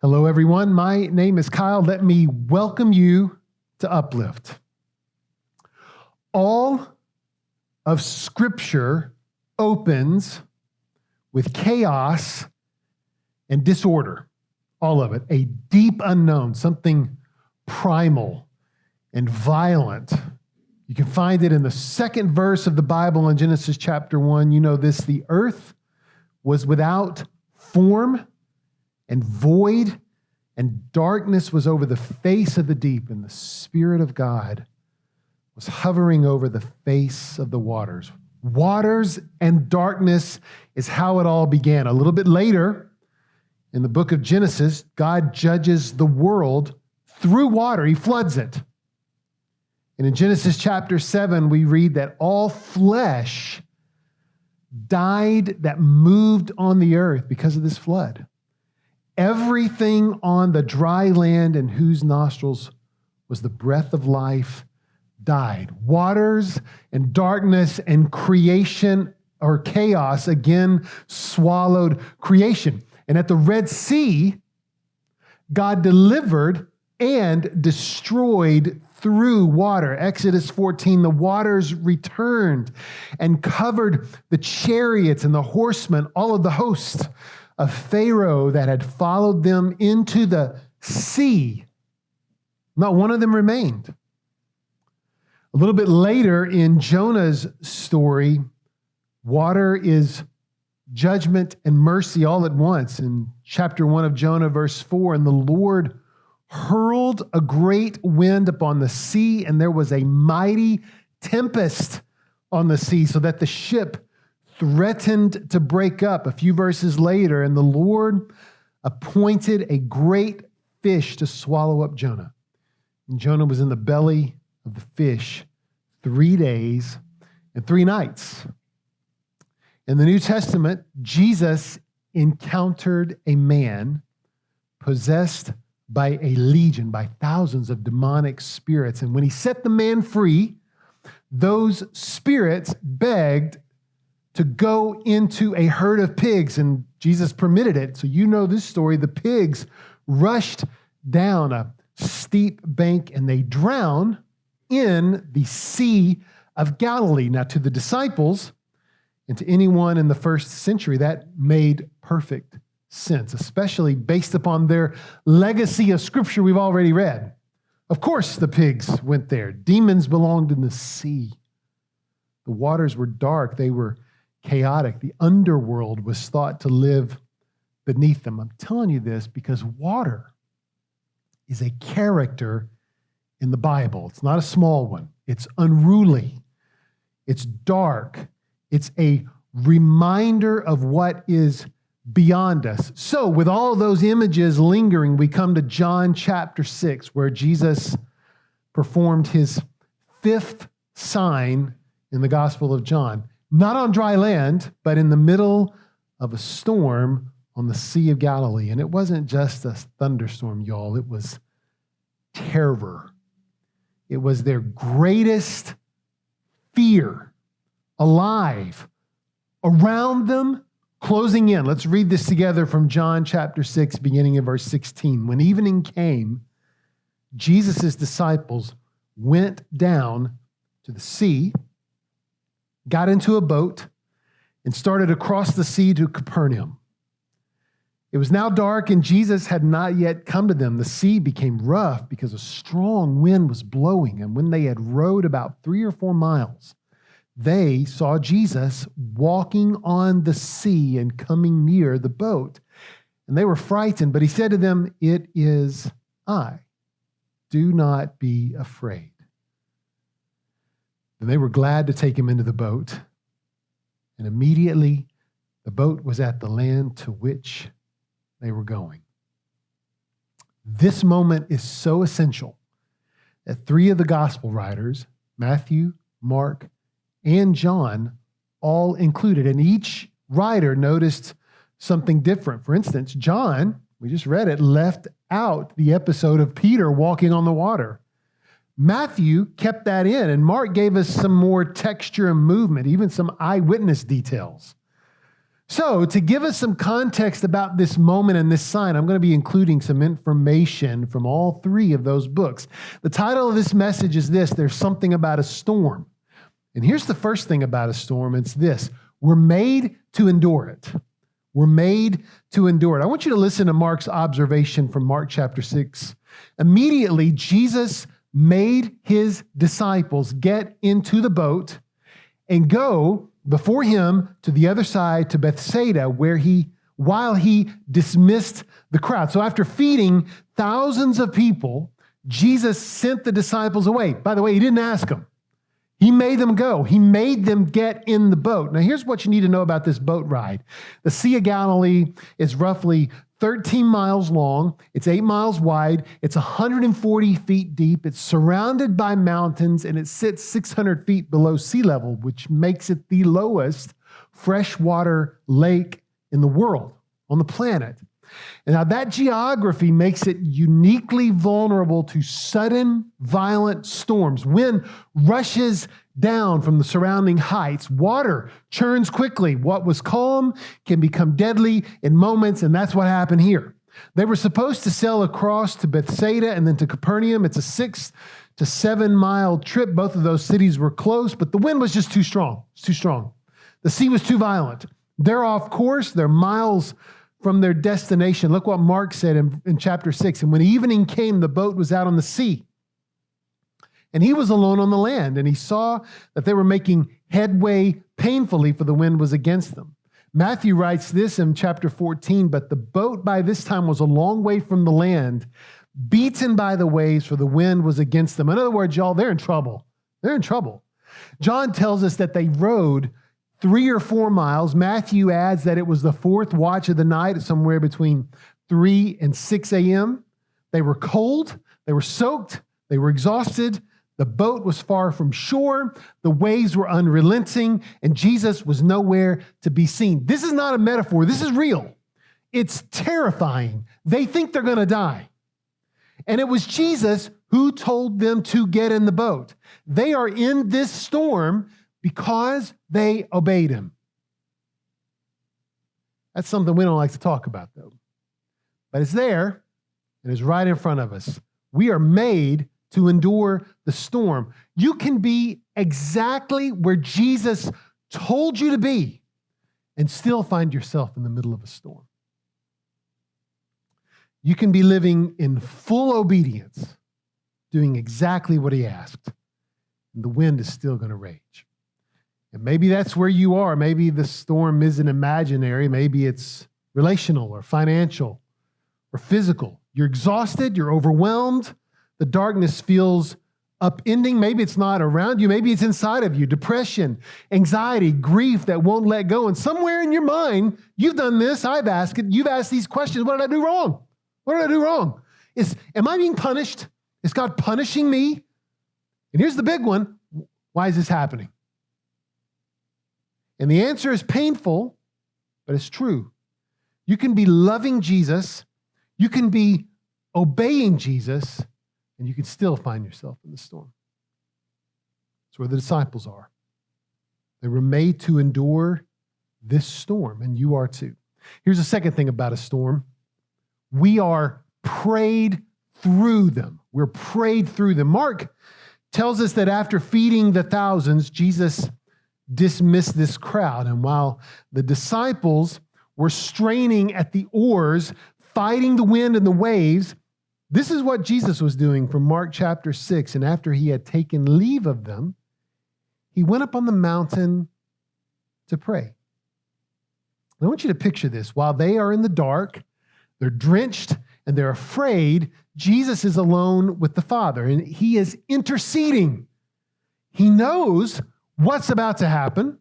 Hello, everyone. My name is Kyle. Let me welcome you to Uplift. All of Scripture opens with chaos and disorder. All of it. A deep unknown, something primal and violent. You can find it in the second verse of the Bible in Genesis chapter 1. You know this: the earth was without form and void, and darkness was over the face of the deep, and the Spirit of God was hovering over the face of the waters. Waters and darkness is how it all began. A little bit later, in the book of Genesis, God judges the world through water. He floods it. And in Genesis chapter 7, we read that all flesh died that moved on the earth because of this flood. Everything on the dry land in whose nostrils was the breath of life died. Waters and darkness and creation or chaos again swallowed creation. And at the Red Sea, God delivered and destroyed through water. Exodus 14, the waters returned and covered the chariots and the horsemen, all of the host of Pharaoh that had followed them into the sea. Not one of them remained. A little bit later in Jonah's story, water is judgment and mercy all at once. In chapter 1 of Jonah, verse 4, and the Lord hurled a great wind upon the sea, and there was a mighty tempest on the sea, so that the ship threatened to break up. A few verses later, and the Lord appointed a great fish to swallow up Jonah. And Jonah was in the belly of the fish 3 days and 3 nights. In the New Testament, Jesus encountered a man possessed by a legion, by thousands of demonic spirits. And when he set the man free, those spirits begged to go into a herd of pigs, and Jesus permitted it. So you know this story. The pigs rushed down a steep bank and they drowned in the Sea of Galilee. Now, to the disciples and to anyone in the first century, that made perfect sense, especially based upon their legacy of Scripture we've already read. Of course, the pigs went there. Demons belonged in the sea. The waters were dark. They were chaotic. The underworld was thought to live beneath them. I'm telling you this because water is a character in the Bible. It's not a small one. It's unruly. It's dark. It's a reminder of what is beyond us. So with all those images lingering, we come to John chapter 6, where Jesus performed his 5th sign in the Gospel of John. Not on dry land, but in the middle of a storm on the Sea of Galilee. And it wasn't just a thunderstorm, y'all. It was terror. It was their greatest fear, alive, around them, closing in. Let's read this together from John chapter 6, beginning in verse 16. When evening came, Jesus' disciples went down to the sea, got into a boat, and started across the sea to Capernaum. It was now dark, and Jesus had not yet come to them. The sea became rough because a strong wind was blowing, and when they had rowed about 3 or 4 miles, they saw Jesus walking on the sea and coming near the boat. And they were frightened, but he said to them, "It is I. Do not be afraid." And they were glad to take him into the boat. And immediately the boat was at the land to which they were going. This moment is so essential that 3 of the gospel writers, Matthew, Mark, and John, all included. And each writer noticed something different. For instance, John, we just read it, left out the episode of Peter walking on the water. Matthew kept that in, and Mark gave us some more texture and movement, even some eyewitness details. So, to give us some context about this moment and this sign, I'm going to be including some information from all three of those books. The title of this message is this: There's Something About a Storm. And here's the first thing about a storm. It's this: we're made to endure it. We're made to endure it. I want you to listen to Mark's observation from Mark chapter 6. Immediately, Jesus made his disciples get into the boat and go before him to the other side, to Bethsaida, while he dismissed the crowd. So after feeding thousands of people, Jesus sent the disciples away. By the way, he didn't ask them. He made them go. He made them get in the boat. Now, here's what you need to know about this boat ride. The Sea of Galilee is roughly 13 miles long. It's 8 miles wide. It's 140 feet deep. It's surrounded by mountains, and it sits 600 feet below sea level, which makes it the lowest freshwater lake in the world, on the planet. And now that geography makes it uniquely vulnerable to sudden, violent storms. Wind rushes down from the surrounding heights. Water churns quickly. What was calm can become deadly in moments, and that's what happened here. They were supposed to sail across to Bethsaida and then to Capernaum. It's a 6 to 7 mile trip. Both of those cities were close, but the wind was just too strong. It's too strong. The sea was too violent. They're off course. They're miles from their destination. Look what Mark said in chapter 6. And when evening came, the boat was out on the sea, and he was alone on the land, and he saw that they were making headway painfully, for the wind was against them. Matthew writes this in chapter 14, but the boat by this time was a long way from the land, beaten by the waves, for the wind was against them. In other words, y'all, they're in trouble. They're in trouble. John tells us that they rowed 3 or 4 miles. Matthew adds that it was the 4th watch of the night, somewhere between 3 and 6 a.m. They were cold. They were soaked. They were exhausted. The boat was far from shore. The waves were unrelenting, and Jesus was nowhere to be seen. This is not a metaphor. This is real. It's terrifying. They think they're going to die. And it was Jesus who told them to get in the boat. They are in this storm because they obeyed him. That's something we don't like to talk about, though. But it's there, and it's right in front of us. We are made to endure the storm. You can be exactly where Jesus told you to be and still find yourself in the middle of a storm. You can be living in full obedience, doing exactly what he asked, and the wind is still going to rage. And maybe that's where you are. Maybe the storm isn't imaginary. Maybe it's relational or financial or physical. You're exhausted. You're overwhelmed. The darkness feels upending. Maybe it's not around you. Maybe it's inside of you. Depression, anxiety, grief that won't let go. And somewhere in your mind, you've done this. I've asked it. You've asked these questions. What did I do wrong? What did I do wrong? Am I being punished? Is God punishing me? And here's the big one. Why is this happening? And the answer is painful, but it's true. You can be loving Jesus. You can be obeying Jesus, and you can still find yourself in the storm. That's where the disciples are. They were made to endure this storm, and you are too. Here's the second thing about a storm. We are prayed through them. We're prayed through them. Mark tells us that after feeding the thousands, Jesus dismissed this crowd. And while the disciples were straining at the oars, fighting the wind and the waves, this is what Jesus was doing from Mark chapter 6. And after he had taken leave of them, he went up on the mountain to pray. I want you to picture this. While they are in the dark, they're drenched and they're afraid, Jesus is alone with the Father, and he is interceding. He knows what's about to happen.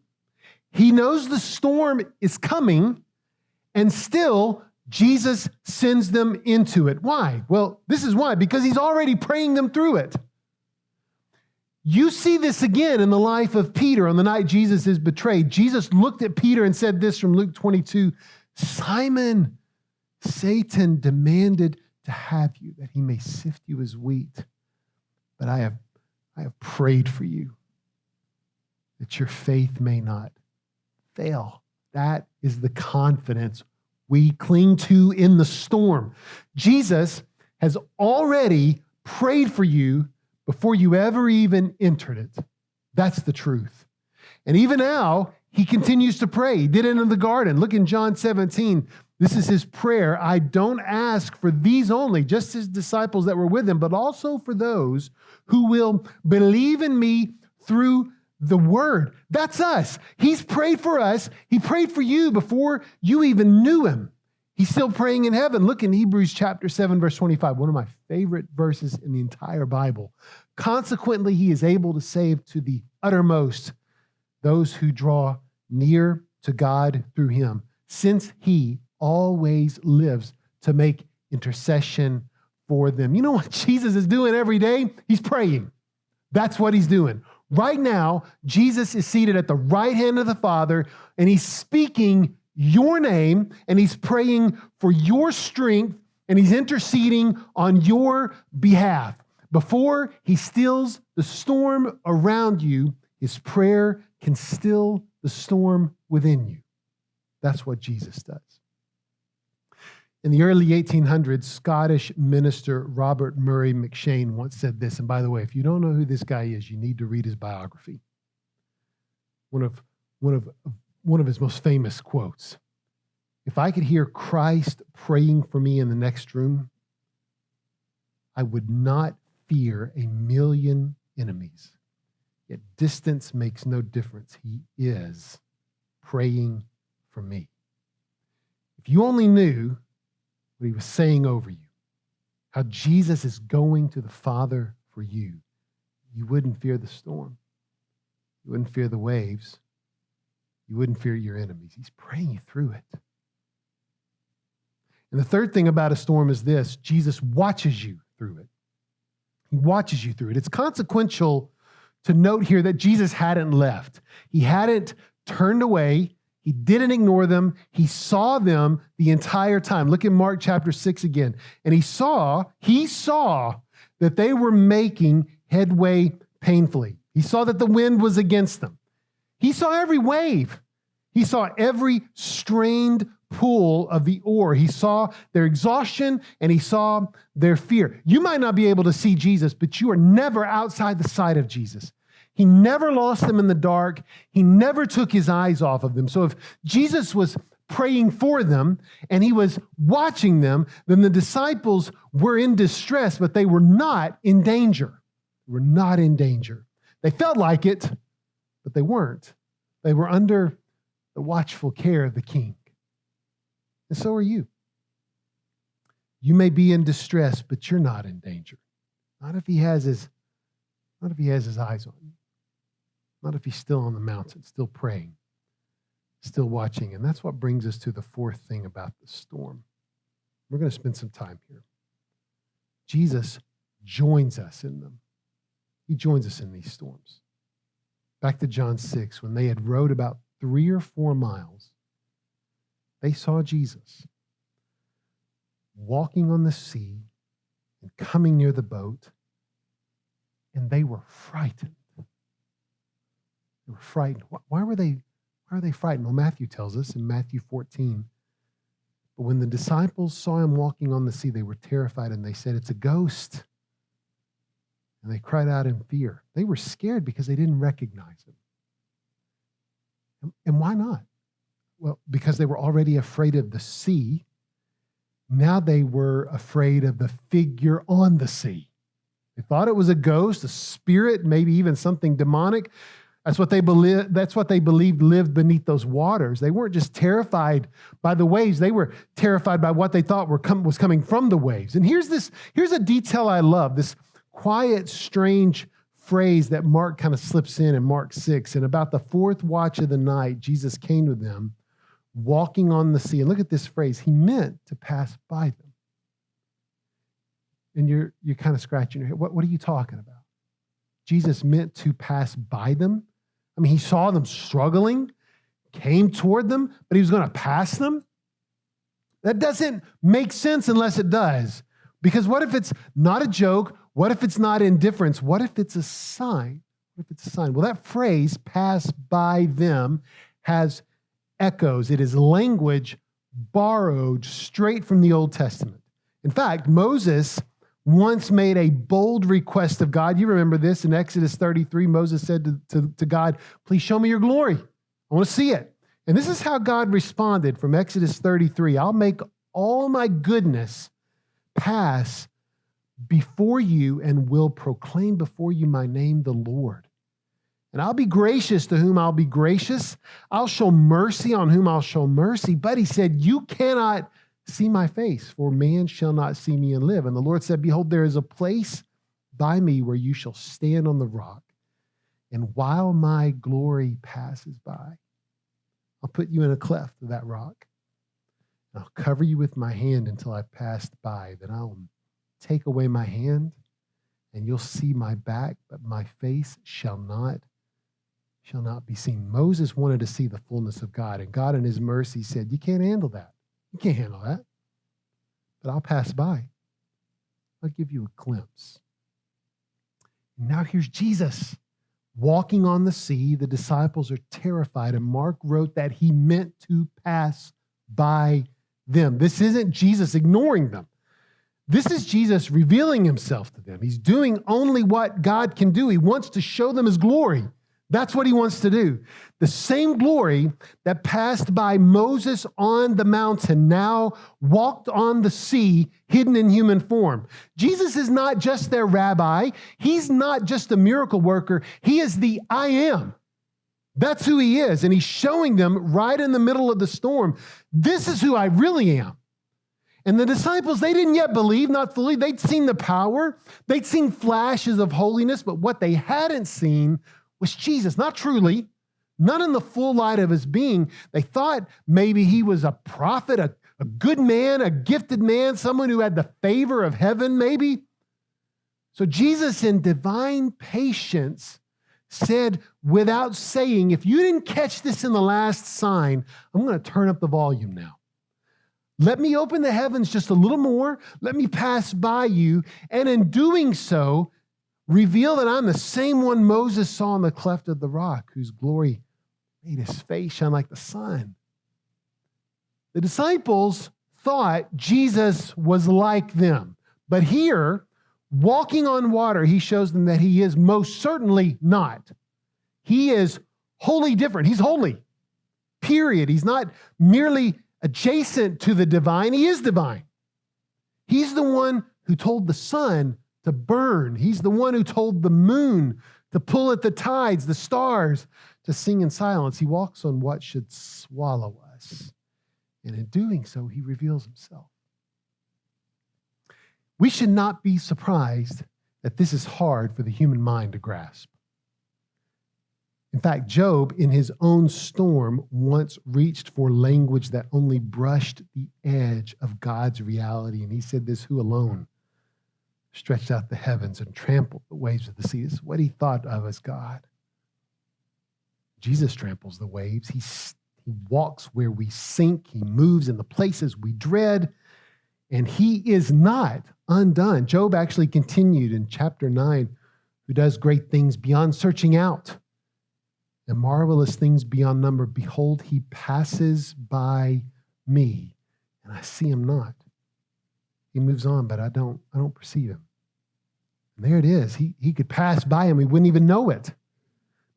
He knows the storm is coming, and still Jesus sends them into it. Why? Well, this is why. Because he's already praying them through it. You see this again in the life of Peter on the night Jesus is betrayed. Jesus looked at Peter and said this from Luke 22, Simon, Satan demanded to have you that he may sift you as wheat. But I have prayed for you that your faith may not fail. That is the confidence we cling to in the storm. Jesus has already prayed for you before you ever even entered it. That's the truth. And even now, he continues to pray. He did it in the garden. Look in John 17. This is his prayer. I don't ask for these only, just his disciples that were with him, but also for those who will believe in me through the word. That's us. He's prayed for us. He prayed for you before you even knew him. He's still praying in heaven. Look in Hebrews chapter 7, verse 25, one of my favorite verses in the entire Bible. Consequently, he is able to save to the uttermost those who draw near to God through him, since he always lives to make intercession for them. You know what Jesus is doing every day? He's praying. That's what he's doing. Right now, Jesus is seated at the right hand of the Father, and he's speaking your name, and he's praying for your strength, and he's interceding on your behalf. Before he stills the storm around you, his prayer can still the storm within you. That's what Jesus does. In the early 1800s, Scottish minister Robert Murray McCheyne once said this, and by the way, if you don't know who this guy is, you need to read his biography. One of his most famous quotes. If I could hear Christ praying for me in the next room, I would not fear 1,000,000 enemies. Yet distance makes no difference. He is praying for me. If you only knew what he was saying over you, how Jesus is going to the Father for you, you wouldn't fear the storm. You wouldn't fear the waves. You wouldn't fear your enemies. He's praying you through it. And the third thing about a storm is this: Jesus watches you through it. He watches you through it. It's consequential to note here that Jesus hadn't left. He hadn't turned away. He didn't ignore them. He saw them the entire time. Look at Mark chapter 6 again. And he saw that they were making headway painfully. He saw that the wind was against them. He saw every wave. He saw every strained pull of the oar. He saw their exhaustion and he saw their fear. You might not be able to see Jesus, but you are never outside the sight of Jesus. He never lost them in the dark. He never took his eyes off of them. So if Jesus was praying for them and he was watching them, then the disciples were in distress, but they were not in danger. They were not in danger. They felt like it, but they weren't. They were under the watchful care of the King. And so are you. You may be in distress, but you're not in danger. Not if he has his eyes on you. Not if he's still on the mountain, still praying, still watching. And that's what brings us to the fourth thing about the storm. We're going to spend some time here. Jesus joins us in them. He joins us in these storms. Back to John 6, when they had rowed about 3 or 4 miles, they saw Jesus walking on the sea and coming near the boat, and they were frightened. They were frightened. Why are they frightened? Well, Matthew tells us in Matthew 14, but when the disciples saw him walking on the sea, they were terrified, and they said, "It's a ghost." And they cried out in fear. They were scared because they didn't recognize him. And why not? Well, because they were already afraid of the sea. Now they were afraid of the figure on the sea. They thought it was a ghost, a spirit, maybe even something demonic. That's what they believed lived beneath those waters. They weren't just terrified by the waves. They were terrified by what they thought was coming from the waves. And here's a detail I love, this quiet, strange phrase that Mark kind of slips in Mark 6. And about the 4th watch of the night, Jesus came to them walking on the sea. And look at this phrase. He meant to pass by them. And you're kind of scratching your head. What are you talking about? Jesus meant to pass by them? I mean, he saw them struggling, came toward them, but he was going to pass them? That doesn't make sense unless it does. Because what if it's not a joke? What if it's not indifference? What if it's a sign? What if it's a sign? Well, that phrase, pass by them, has echoes. It is language borrowed straight from the Old Testament. In fact, Moses once made a bold request of God. You remember this in Exodus 33. Moses said to God, please show me your glory. I want to see it. And this is how God responded from Exodus 33. I'll make all my goodness pass before you and will proclaim before you my name, the Lord. And I'll be gracious to whom I'll be gracious. I'll show mercy on whom I'll show mercy. But he said, you cannot see my face, for man shall not see me and live. And the Lord said, behold, there is a place by me where you shall stand on the rock. And while my glory passes by, I'll put you in a cleft of that rock. And I'll cover you with my hand until I've passed by. Then I'll take away my hand, and you'll see my back, but my face shall not be seen. Moses wanted to see the fullness of God, and God in his mercy said, you can't handle that. You can't handle that. But I'll pass by. I'll give you a glimpse. Now here's Jesus walking on the sea. The disciples are terrified, and Mark wrote that he meant to pass by them. This isn't Jesus ignoring them. This is Jesus revealing himself to them. He's doing only what God can do. He wants to show them his glory. That's what he wants to do. The same glory that passed by Moses on the mountain now walked on the sea, hidden in human form. Jesus is not just their rabbi. He's not just a miracle worker. He is the I am. That's who he is. And he's showing them right in the middle of the storm, this is who I really am. And the disciples, they didn't yet believe, not fully. They'd seen the power. They'd seen flashes of holiness, but what they hadn't seen was Jesus, not truly, not in the full light of his being. They thought maybe he was a prophet, a good man, a gifted man, someone who had the favor of heaven, maybe. So Jesus, in divine patience, said without saying, if you didn't catch this in the last sign, I'm going to turn up the volume now. Let me open the heavens just a little more. Let me pass by you. And in doing so, reveal that I'm the same one Moses saw in the cleft of the rock, whose glory made his face shine like the sun. The disciples thought Jesus was like them. But here, walking on water, he shows them that he is most certainly not. He is wholly different. He's holy, period. He's not merely adjacent to the divine. He is divine. He's the one who told the sun to burn. He's the one who told the moon to pull at the tides, the stars to sing in silence. He walks on what should swallow us. And in doing so, he reveals himself. We should not be surprised that this is hard for the human mind to grasp. In fact, Job, in his own storm, once reached for language that only brushed the edge of God's reality. And he said this, who alone stretched out the heavens and trampled the waves of the sea. This is what he thought of as God. Jesus tramples the waves. He walks where we sink. He moves in the places we dread. And he is not undone. Job actually continued in chapter 9, who does great things beyond searching out and marvelous things beyond number. Behold, he passes by me, and I see him not. He moves on, but I don't perceive him. And there it is. He could pass by and we wouldn't even know it.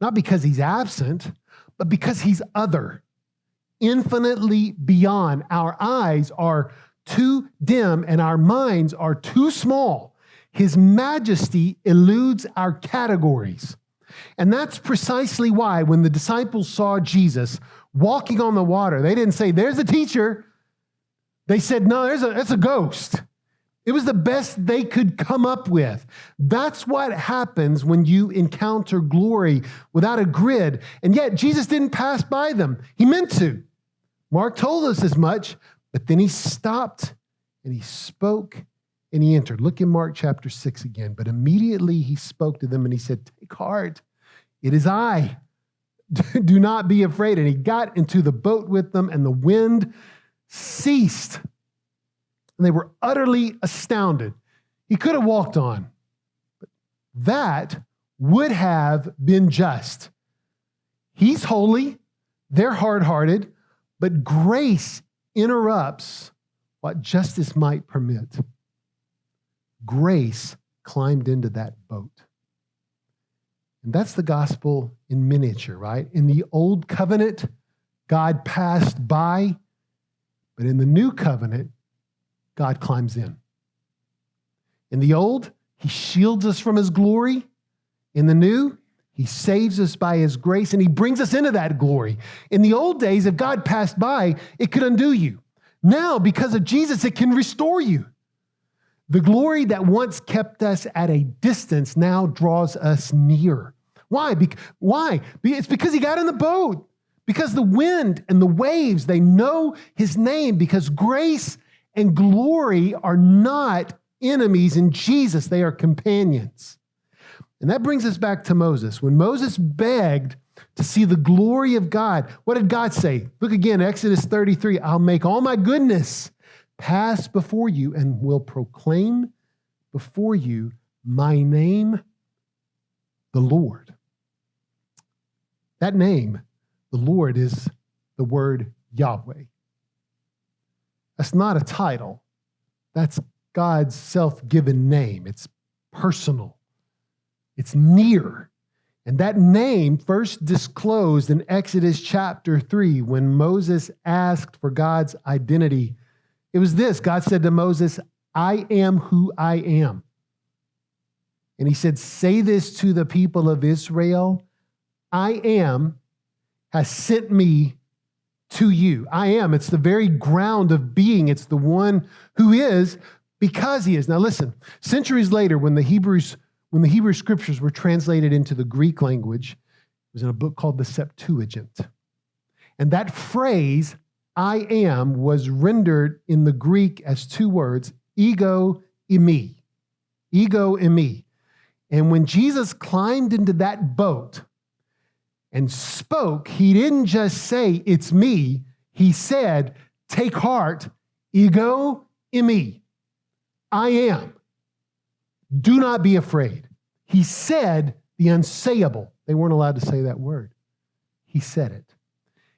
Not because he's absent, but because he's other, infinitely beyond. Our eyes are too dim and our minds are too small. His majesty eludes our categories. And that's precisely why when the disciples saw Jesus walking on the water, they didn't say, there's a teacher. They said, no, that's a ghost. It was the best they could come up with. That's what happens when you encounter glory without a grid. And yet Jesus didn't pass by them. He meant to. Mark told us as much, but then he stopped and he spoke and he entered. Look in Mark chapter 6 again. But immediately he spoke to them and he said, take heart, it is I. Do not be afraid. And he got into the boat with them and the wind ceased. And they were utterly astounded. He could have walked on, but that would have been just. He's holy. They're hard-hearted. But grace interrupts what justice might permit. Grace climbed into that boat. And that's the gospel in miniature, right? In the old covenant, God passed by, but in the new covenant, God climbs in. In the old, he shields us from his glory. In the new, he saves us by his grace, and he brings us into that glory. In the old days, if God passed by, it could undo you. Now, because of Jesus, it can restore you. The glory that once kept us at a distance now draws us near. Why? Why? It's because he got in the boat. Because the wind and the waves, they know his name. Because grace and glory are not enemies in Jesus. They are companions. And that brings us back to Moses. When Moses begged to see the glory of God, what did God say? Look again, Exodus 33. I'll make all my goodness pass before you and will proclaim before you my name, the Lord. That name, the Lord, is the word Yahweh. That's not a title. That's God's self-given name. It's personal. It's near. And that name first disclosed in Exodus chapter 3 when Moses asked for God's identity. It was this. God said to Moses, I am who I am. And he said, say this to the people of Israel. I am has sent me to you. I am. It's the very ground of being. It's the one who is because he is. Now listen, centuries later, when the Hebrew scriptures were translated into the Greek language, it was in a book called the Septuagint. And that phrase, I am, was rendered in the Greek as two words, ego eimi. Ego eimi. And when Jesus climbed into that boat and spoke, he didn't just say, it's me. He said, take heart, ego eimi. I am. Do not be afraid. He said the unsayable. They weren't allowed to say that word. He said it.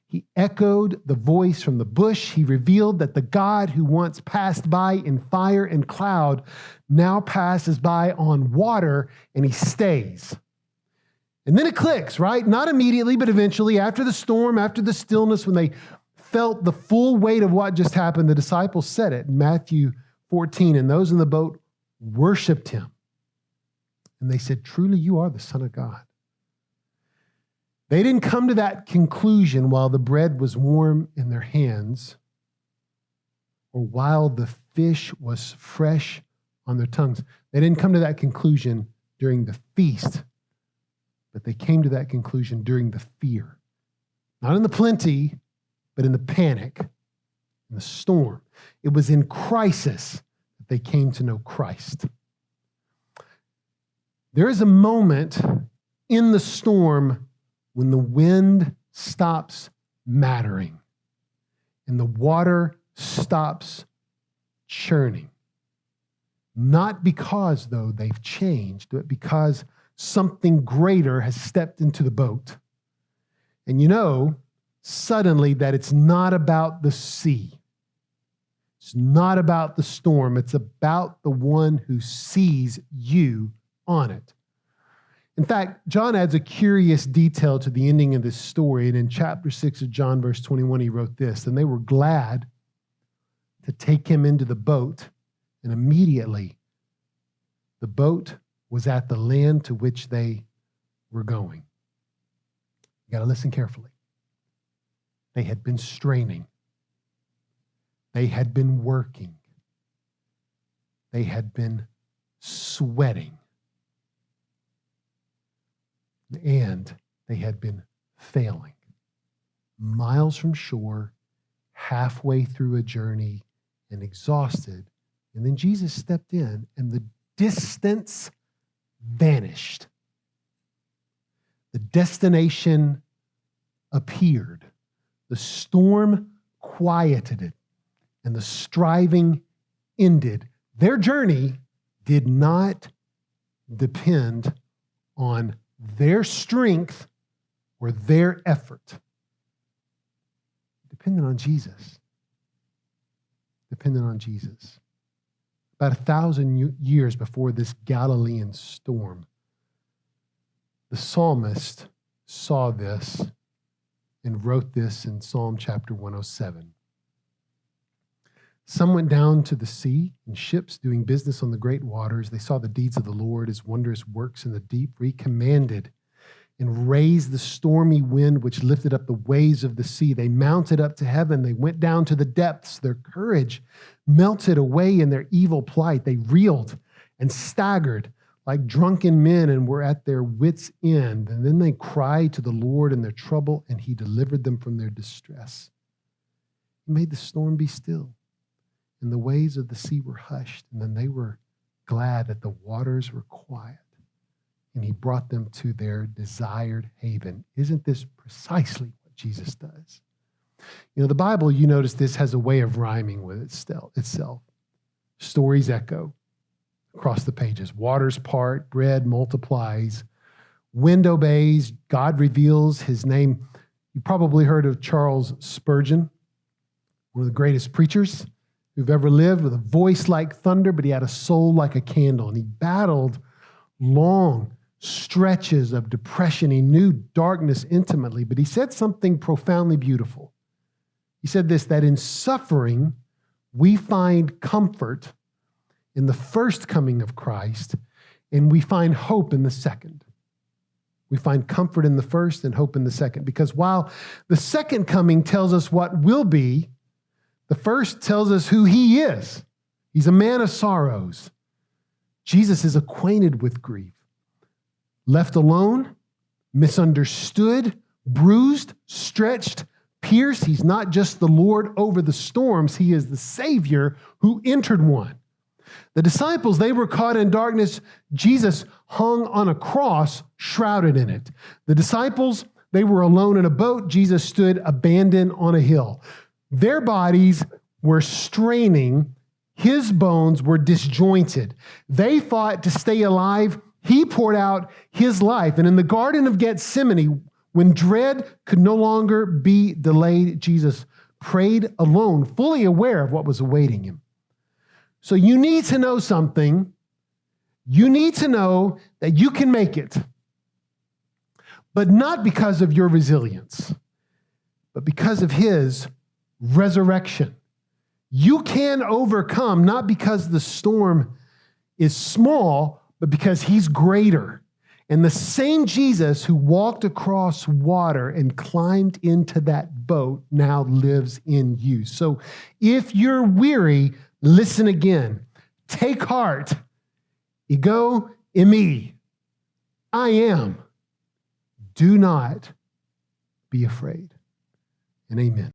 He echoed the voice from the bush. He revealed that the God who once passed by in fire and cloud now passes by on water, and he stays. And then it clicks, right? Not immediately, but eventually, after the storm, after the stillness, when they felt the full weight of what just happened, the disciples said it in Matthew 14, and those in the boat worshiped him. And they said, truly, you are the Son of God. They didn't come to that conclusion while the bread was warm in their hands or while the fish was fresh on their tongues. They didn't come to that conclusion during the feast, but they came to that conclusion during the fear. Not in the plenty, but in the panic, in the storm. It was in crisis that they came to know Christ. There is a moment in the storm when the wind stops mattering and the water stops churning. Not because, though, they've changed, but because something greater has stepped into the boat. And you know, suddenly, that it's not about the sea. It's not about the storm. It's about the one who sees you on it. In fact, John adds a curious detail to the ending of this story. And in chapter 6 of John, verse 21, he wrote this, and they were glad to take him into the boat. And immediately, the boat was at the land to which they were going. You got to listen carefully. They had been straining. They had been working. They had been sweating. And they had been failing. Miles from shore, halfway through a journey, and exhausted. And then Jesus stepped in, and the distance vanished. The destination appeared. The storm quieted it, and the striving ended. Their journey did not depend on their strength or their effort. It Dependent on Jesus. Dependent on Jesus. About 1,000 years before this Galilean storm, the psalmist saw this and wrote this in Psalm chapter 107. Some went down to the sea in ships doing business on the great waters. They saw the deeds of the Lord, his wondrous works in the deep, for he commanded and raised the stormy wind which lifted up the waves of the sea. They mounted up to heaven. They went down to the depths. Their courage melted away in their evil plight. They reeled and staggered like drunken men and were at their wits' end. And then they cried to the Lord in their trouble, and he delivered them from their distress. He made the storm be still, and the waves of the sea were hushed. And then they were glad that the waters were quiet, and he brought them to their desired haven. Isn't this precisely what Jesus does? You know, the Bible, you notice this, has a way of rhyming with itself. Stories echo across the pages. Waters part, bread multiplies, wind obeys, God reveals his name. You probably heard of Charles Spurgeon, one of the greatest preachers who've ever lived, with a voice like thunder, but he had a soul like a candle, and he battled long stretches of depression. He knew darkness intimately, but he said something profoundly beautiful. He said this, that in suffering, we find comfort in the first coming of Christ, and we find hope in the second. We find comfort in the first and hope in the second, because while the second coming tells us what will be, the first tells us who he is. He's a man of sorrows. Jesus is acquainted with grief. Left alone, misunderstood, bruised, stretched, pierced. He's not just the Lord over the storms. He is the Savior who entered one. The disciples, they were caught in darkness. Jesus hung on a cross, shrouded in it. The disciples, they were alone in a boat. Jesus stood abandoned on a hill. Their bodies were straining. His bones were disjointed. They fought to stay alive. He poured out his life. And in the Garden of Gethsemane, when dread could no longer be delayed, Jesus prayed alone, fully aware of what was awaiting him. So you need to know something. You need to know that you can make it, but not because of your resilience, but because of his resurrection. You can overcome, not because the storm is small, but because he's greater. And the same Jesus who walked across water and climbed into that boat now lives in you. So if you're weary, listen again. Take heart. Ego eimi. I am. Do not be afraid. And amen.